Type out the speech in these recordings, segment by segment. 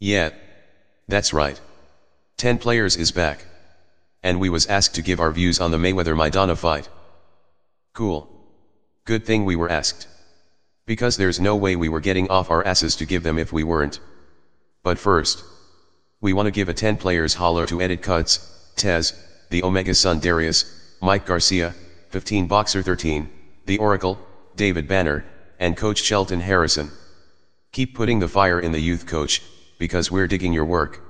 Yeah. That's right. 10 players is back. And we was asked to give our views on the Mayweather Maidana fight. Cool. Good thing we were asked. Because there's no way we were getting off our asses to give them if we weren't. But first, we want to give a 10 players holler to Edit Cuts, Tez, the Omega Son Darius, Mike Garcia, 15 Boxer 13, The Oracle, David Banner, and Coach Shelton Harrison. Keep putting the fire in the youth, coach, because we're digging your work.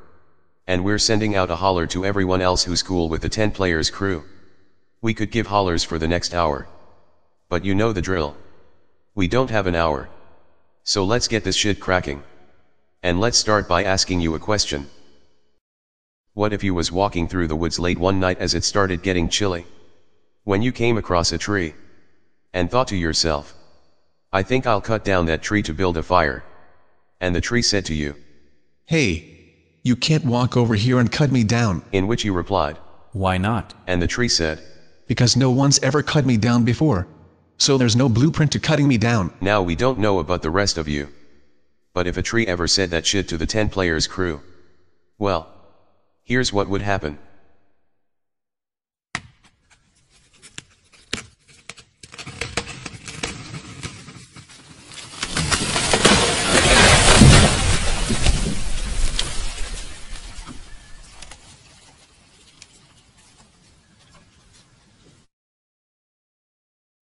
And we're sending out a holler to everyone else who's cool with the 10 players crew. We could give hollers for the next hour. But you know the drill. We don't have an hour. So let's get this shit cracking. And let's start by asking you a question. What if you was walking through the woods late one night as it started getting chilly? When you came across a tree. And thought to yourself, I think I'll cut down that tree to build a fire. And the tree said to you, Hey, you can't walk over here and cut me down. In which you replied, Why not? And the tree said, Because no one's ever cut me down before. So there's no blueprint to cutting me down. Now we don't know about the rest of you. But if a tree ever said that shit to the 10 players crew, well, here's what would happen.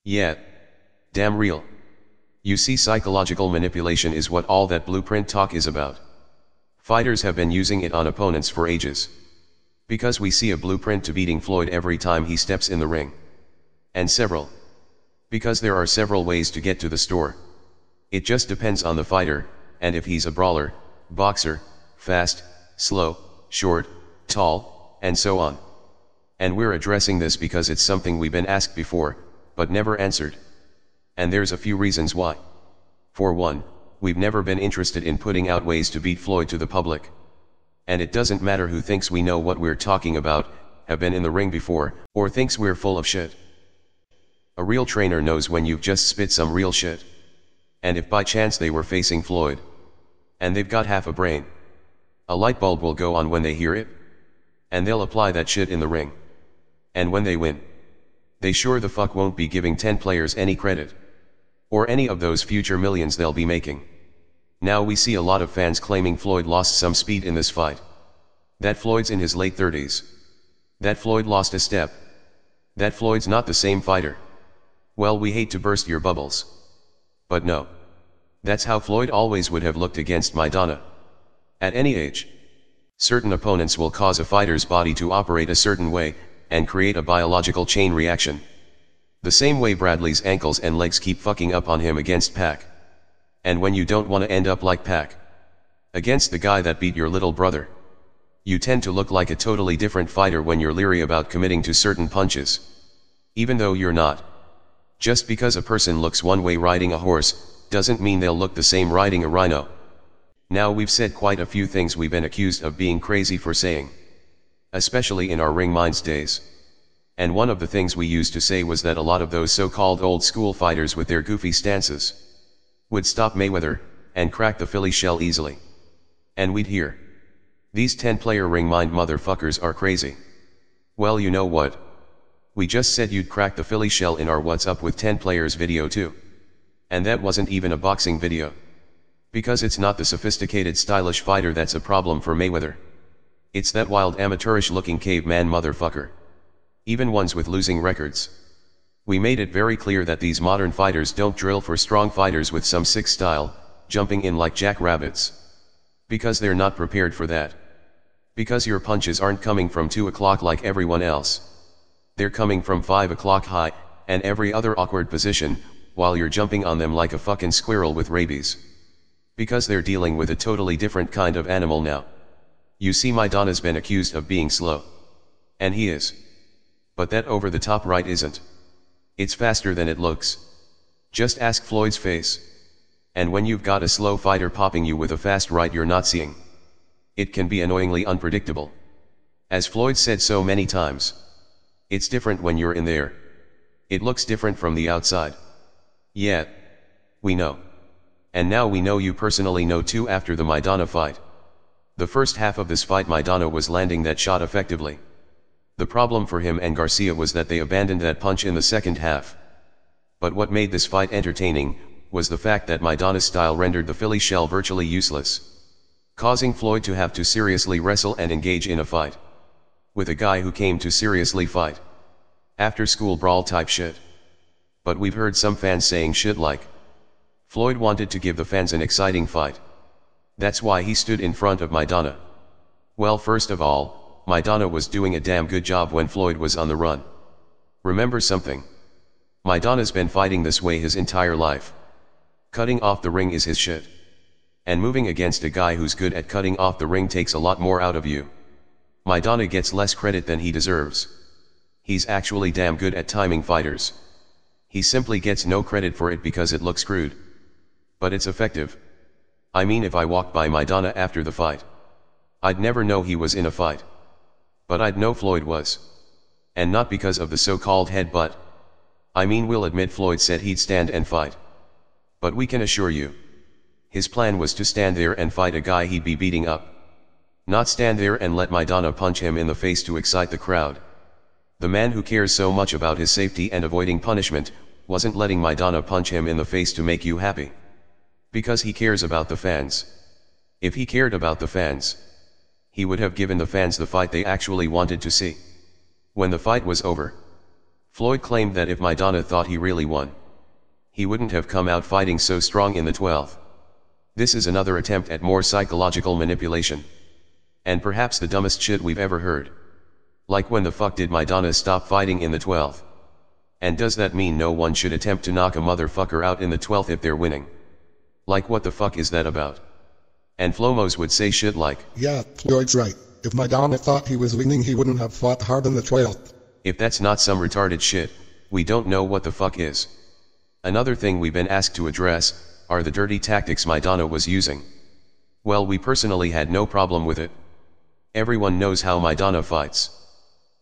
Yeah. Damn real. You see, psychological manipulation is what all that blueprint talk is about. Fighters have been using it on opponents for ages. Because we see a blueprint to beating Floyd every time he steps in the ring. And several. Because there are several ways to get to the store. It just depends on the fighter, and if he's a brawler, boxer, fast, slow, short, tall, and so on. And we're addressing this because it's something we've been asked before, but never answered. And there's a few reasons why. For one, we've never been interested in putting out ways to beat Floyd to the public. And it doesn't matter who thinks we know what we're talking about, have been in the ring before, or thinks we're full of shit. A real trainer knows when you've just spit some real shit. And if by chance they were facing Floyd, and they've got half a brain, a light bulb will go on when they hear it. And they'll apply that shit in the ring. And when they win, they sure the fuck won't be giving 10 players any credit. Or any of those future millions they'll be making. Now we see a lot of fans claiming Floyd lost some speed in this fight. That Floyd's in his late 30s. That Floyd lost a step. That Floyd's not the same fighter. Well, we hate to burst your bubbles. But no. That's how Floyd always would have looked against Maidana. At any age. Certain opponents will cause a fighter's body to operate a certain way, and create a biological chain reaction. The same way Bradley's ankles and legs keep fucking up on him against Pac. And when you don't want to end up like Pac, against the guy that beat your little brother, you tend to look like a totally different fighter when you're leery about committing to certain punches. Even though you're not. Just because a person looks one way riding a horse, doesn't mean they'll look the same riding a rhino. Now we've said quite a few things we've been accused of being crazy for saying. Especially in our Ring Minds days. And one of the things we used to say was that a lot of those so-called old school fighters with their goofy stances would stop Mayweather, and crack the Philly shell easily. And we'd hear, these 10-player Ring Mind motherfuckers are crazy. Well, you know what? We just said you'd crack the Philly shell in our What's Up with 10 Players video too. And that wasn't even a boxing video. Because it's not the sophisticated stylish fighter that's a problem for Mayweather. It's that wild amateurish looking caveman motherfucker. Even ones with losing records. We made it very clear that these modern fighters don't drill for strong fighters with some sick style, jumping in like jackrabbits. Because they're not prepared for that. Because your punches aren't coming from 2 o'clock like everyone else. They're coming from 5 o'clock high, and every other awkward position, while you're jumping on them like a fucking squirrel with rabies. Because they're dealing with a totally different kind of animal now. You see, Maidana's been accused of being slow. And he is. But that over the top right isn't. It's faster than it looks. Just ask Floyd's face. And when you've got a slow fighter popping you with a fast right you're not seeing, it can be annoyingly unpredictable. As Floyd said so many times. It's different when you're in there. It looks different from the outside. Yeah. We know. And now we know you personally know too after the Maidana fight. The first half of this fight Maidana was landing that shot effectively. The problem for him and Garcia was that they abandoned that punch in the second half. But what made this fight entertaining was the fact that Maidana's style rendered the Philly shell virtually useless, causing Floyd to have to seriously wrestle and engage in a fight with a guy who came to seriously fight. After school brawl type shit. But we've heard some fans saying shit like, Floyd wanted to give the fans an exciting fight. That's why he stood in front of Maidana. Well, first of all, Maidana was doing a damn good job when Floyd was on the run. Remember something. Maidana's been fighting this way his entire life. Cutting off the ring is his shit. And moving against a guy who's good at cutting off the ring takes a lot more out of you. Maidana gets less credit than he deserves. He's actually damn good at timing fighters. He simply gets no credit for it because it looks crude. But it's effective. I mean, if I walked by Maidana after the fight, I'd never know he was in a fight. But I'd know Floyd was. And not because of the so-called headbutt. I mean, we'll admit Floyd said he'd stand and fight. But we can assure you, his plan was to stand there and fight a guy he'd be beating up. Not stand there and let Maidana punch him in the face to excite the crowd. The man who cares so much about his safety and avoiding punishment, wasn't letting Maidana punch him in the face to make you happy. Because he cares about the fans. If he cared about the fans, he would have given the fans the fight they actually wanted to see. When the fight was over, Floyd claimed that if Maidana thought he really won, he wouldn't have come out fighting so strong in the 12th. This is another attempt at more psychological manipulation. And perhaps the dumbest shit we've ever heard. Like, when the fuck did Maidana stop fighting in the 12th? And does that mean no one should attempt to knock a motherfucker out in the 12th if they're winning? Like, what the fuck is that about? And Flomos would say shit like, yeah, Floyd's right. If Maidana thought he was winning, he wouldn't have fought hard in the 12th. If that's not some retarded shit, we don't know what the fuck is. Another thing we've been asked to address are the dirty tactics Maidana was using. Well, we personally had no problem with it. Everyone knows how Maidana fights.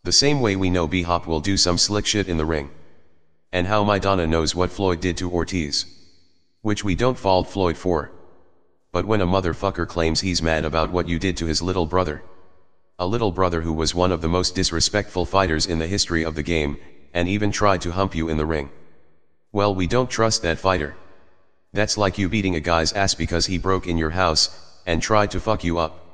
The same way we know B-Hop will do some slick shit in the ring. And how Maidana knows what Floyd did to Ortiz. Which we don't fault Floyd for. But when a motherfucker claims he's mad about what you did to his little brother, a little brother who was one of the most disrespectful fighters in the history of the game, and even tried to hump you in the ring, well, we don't trust that fighter. That's like you beating a guy's ass because he broke in your house, and tried to fuck you up.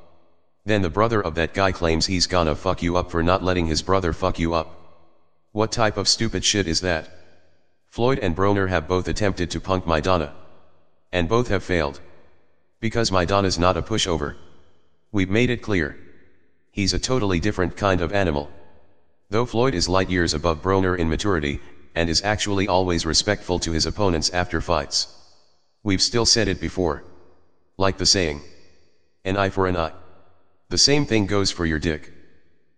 Then the brother of that guy claims he's gonna fuck you up for not letting his brother fuck you up. What type of stupid shit is that? Floyd and Broner have both attempted to punk Maidana. And both have failed. Because Maidana's not a pushover. We've made it clear. He's a totally different kind of animal. Though Floyd is light years above Broner in maturity, and is actually always respectful to his opponents after fights. We've still said it before. Like the saying, an eye for an eye. The same thing goes for your dick.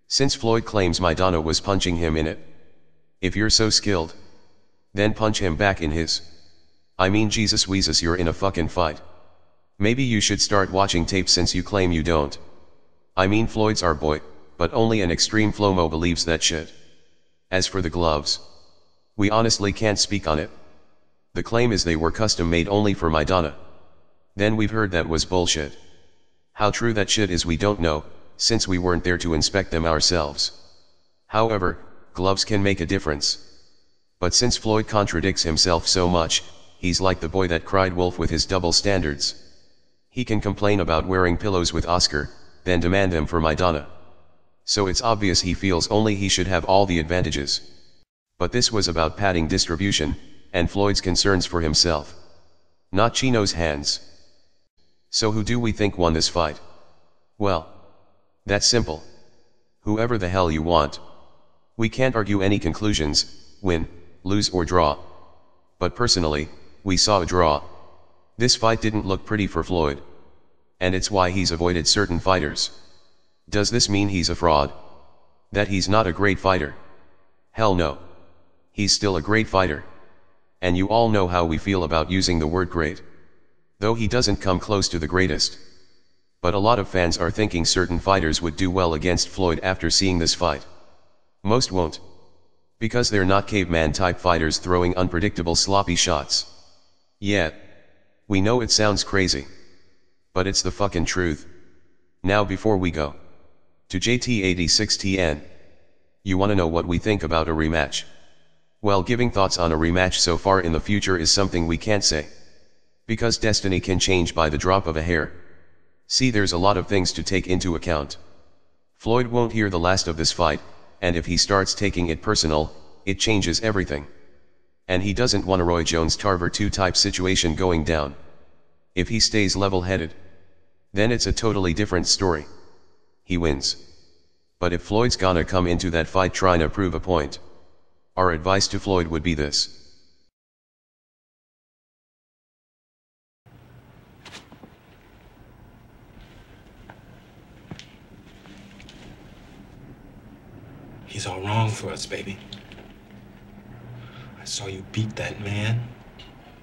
Since Floyd claims Maidana was punching him in it, if you're so skilled, then punch him back in his. I mean, Jesus Weezus, you're in a fucking fight. Maybe you should start watching tapes since you claim you don't. I mean, Floyd's our boy, but only an extreme Flomo believes that shit. As for the gloves, we honestly can't speak on it. The claim is they were custom made only for Maidana. Then we've heard that was bullshit. How true that shit is we don't know, since we weren't there to inspect them ourselves. However, gloves can make a difference. But since Floyd contradicts himself so much, he's like the boy that cried wolf with his double standards. He can complain about wearing pillows with Oscar, then demand them for Maidana. So it's obvious he feels only he should have all the advantages. But this was about padding distribution, and Floyd's concerns for himself. Not Chino's hands. So who do we think won this fight? Well, that's simple. Whoever the hell you want. We can't argue any conclusions, win, lose or draw. But personally, we saw a draw. This fight didn't look pretty for Floyd. And it's why he's avoided certain fighters. Does this mean he's a fraud? That he's not a great fighter? Hell no. He's still a great fighter. And you all know how we feel about using the word great. Though he doesn't come close to the greatest. But a lot of fans are thinking certain fighters would do well against Floyd after seeing this fight. Most won't. Because they're not caveman type fighters throwing unpredictable sloppy shots. Yeah. We know it sounds crazy. But it's the fucking truth. Now before we go to JT86TN, you wanna know what we think about a rematch? Well, giving thoughts on a rematch so far in the future is something we can't say. Because destiny can change by the drop of a hair. See, there's a lot of things to take into account. Floyd won't hear the last of this fight, and if he starts taking it personal, it changes everything. And he doesn't want a Roy Jones-Tarver 2 type situation going down. If he stays level-headed, then it's a totally different story. He wins. But if Floyd's gonna come into that fight trying to prove a point, our advice to Floyd would be this. He's all wrong for us, baby. I saw you beat that man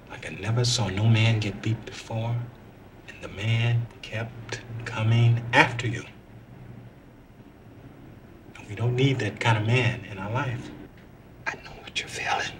like I never saw no man get beat before, and the man kept coming after you. And we don't need that kind of man in our life. I know what you're feeling.